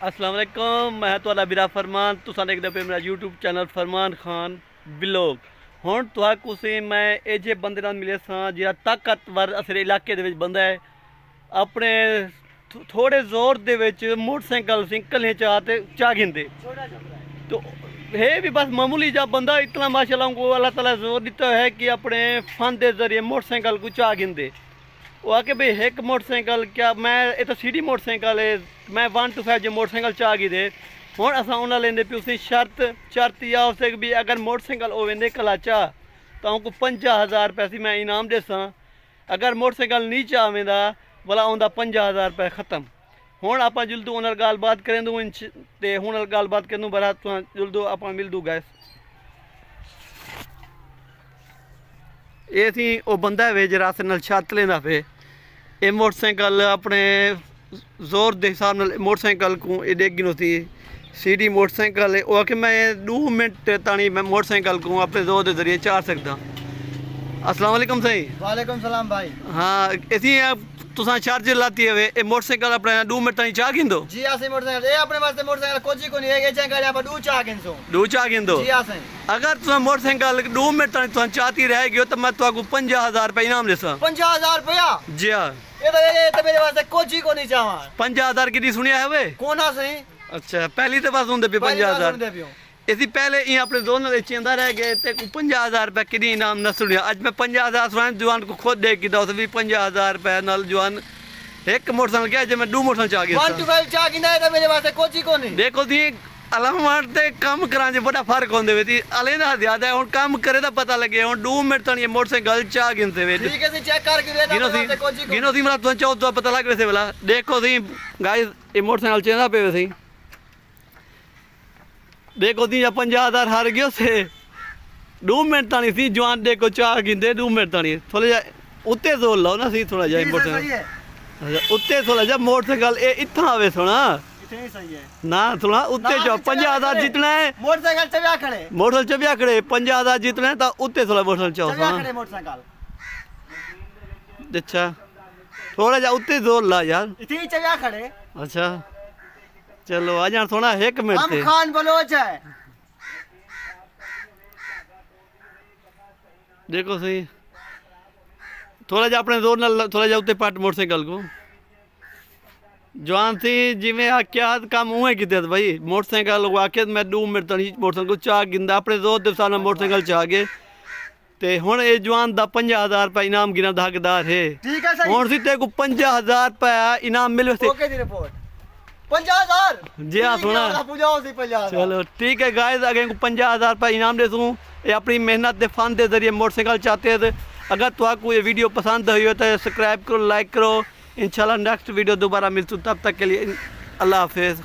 अस्सलाम वालेकुम, मैं तुहाडा वीरा फरमान। तुसां देखदे पे मेरा यूट्यूब चैनल फरमान खान ब्लॉग। हुण तुहाकू सी मैं ਇਹ ਜੇ ਬੰਦੇ ਨਾਲ ਮਿਲੇ ਸਾਂ ਜਿਹੜਾ ਤਾਕਤਵਰ ਅਸਰੇ ਇਲਾਕੇ ਦੇ ਵਿੱਚ ਬੰਦਾ ਹੈ। ਆਪਣੇ ਥੋੜੇ ਜ਼ੋਰ ਦੇ ਵਿੱਚ मोटरसाइकिल सिंकल ने चाह गिंदे तो है भी बस मामूली जा बंदा इतना माशाल्लाह को अल्लाह ताला जोर दिता है कि अपने फन के जरिए मोटरसाइकिल को चाह गिंदे। वो आके भाई एक मोटरसाइकिल क्या मैं ये तो सीडी मोटरसाइकिल है, मैं 1 to 5 जो मोटरसाइकिल चाह गई दे हूँ असा उन्हें लेंदे पे उसी शर्त या उसे भी अगर मोटरसाइकिल हो वेंदे कलाचा तो उनको 50,000 रुपये मैं इनाम देसा। अगर मोटरसाइकिल नहीं चाह वेंदा भला आंदा 50,000 रुपये खत्म। हूँ आप जुलदू उन्हें गलबात करें दो ते हूँ गलबात करें बरा जुलदू आप मिल दू गैस ये थी वो बंदा है जरा नाल छत लेंदा पे ये मोटरसाइकिल अपने जोर के हिसाब नाल मोटरसाइकिल को ये डेगी नो थी सीडी मोटरसाइकिल है वो आके मैं 2 मिनट ताणी मैं मोटरसाइकिल को अपने जोर के जरिए चाह सकदा। अस्सलाम वालेकुम सही। वालेकुम सलाम भाई। हाँ इसी तुसा चार्जर लाती है ये मोटरसाइकिल अपने 2 मिनट ताणी चाह गिंदो जी आसे मोटरसाइकिल ये अपने वास्ते मोटरसाइकिल कोची को नहीं है ये चाह आप दू चाह गिनसो दू चाह गिंदो जी आसे। अगर तुसा मोटरसाइकिल 2 मिनट ताणी तुसा चाहती रह गयो तो मैं तुमको 50,000 रुपये इनाम देसा। 50,000 रुपया जी हाँ ये तो मेरे वास्ते कोची को नहीं चाहवा 50,000 की सुनिया है वे कोना सही। अच्छा पहली तो बस होंगे 50,000 इसी पहले ये अपने दोनों चेंदा रह गए तो 50,000 रुपये कि इनाम न सुनिया अज मैं 50,000 सुना जवान को खुद दे कि भी 50,000 रुपये नाल जवान एक मोटरसाइकिल क्या जब मैं 2 मोटरसाइकिल चाह गया 1 to 5 चाह गिंदा है मेरे वास्ते कोची को नहीं। देखो थी अलामत ते काम कराने बड़ा फर्क होंदे वे थी अले ना ज्यादा हुन काम करे दा पता लगे हुन 2 मिनट तक ये मोटरसाइकिल चाह गिनते वे ठीक है सी चेक करके दे दा कोची को गिनो थी मतलब तुम चाहो तो पता लग वैसे वाला देखो थी गाइस ये मोटरसाइकिल चेंदा पे वैसे देखो थी 50,000 हार गयो से 2 मिनट तानी सी जवान देखो चाह गिनदे 2 मिनट तानी थोड़ा जा उत्ते जोर लाओ ना सी थोड़ा जा मोटरसाइकिल उत्ते थोड़ा जा मोटरसाइकिल ए इत्था आवे सुना इतनी सही है ना थोड़ा उत्ते जाओ 50,000 जितना है मोटरसाइकिल चबिया खड़े मोटरसाइकिल चबिया खड़े 50,000 जितना है तो उत्ते थोड़ा मोटरसाइकिल चाहो चबिया खड़े मोटरसाइकिल अच्छा थोड़ा जा उत्ते जोर ला यार इतनी चबिया खड़े अच्छा चलो आ जा थोड़ा 1 मिनट हम खान बलोच है देखो सही थोड़ा जा अपने जोर नाल थोड़ा जा उत्ते पट मोटरसाइकिल को जवान थी जिमें आख्या काम उहें कीते भाई मोटरसाइकिल आखे मैं 2 मिनट तक मोटरसाइकिल को चाह गिंदा अपने जोर दे साल मोटरसाइकिल चाह गए ते हुण ये जवान दा 50,000 रुपये इनाम गिना दा हकदार है। ठीक है सही हुण सी ते को 50,000 रुपये इनाम मिले से ओके दी रिपोर्ट 50,000 जी हाँ सुना पूजाओ सी 50,000 चलो ठीक है गाइस अगर को 50,000 रुपये इनाम दे दूँ ये अपनी मेहनत के फन के जरिए मोटरसाइकिल चाहते हैं तो अगर तुमको ये वीडियो पसंद हुई हो तो सब्सक्राइब करो लाइक करो। इंशाल्लाह नेक्स्ट वीडियो दोबारा मिलती तब तक के लिए अल्लाह हाफिज़।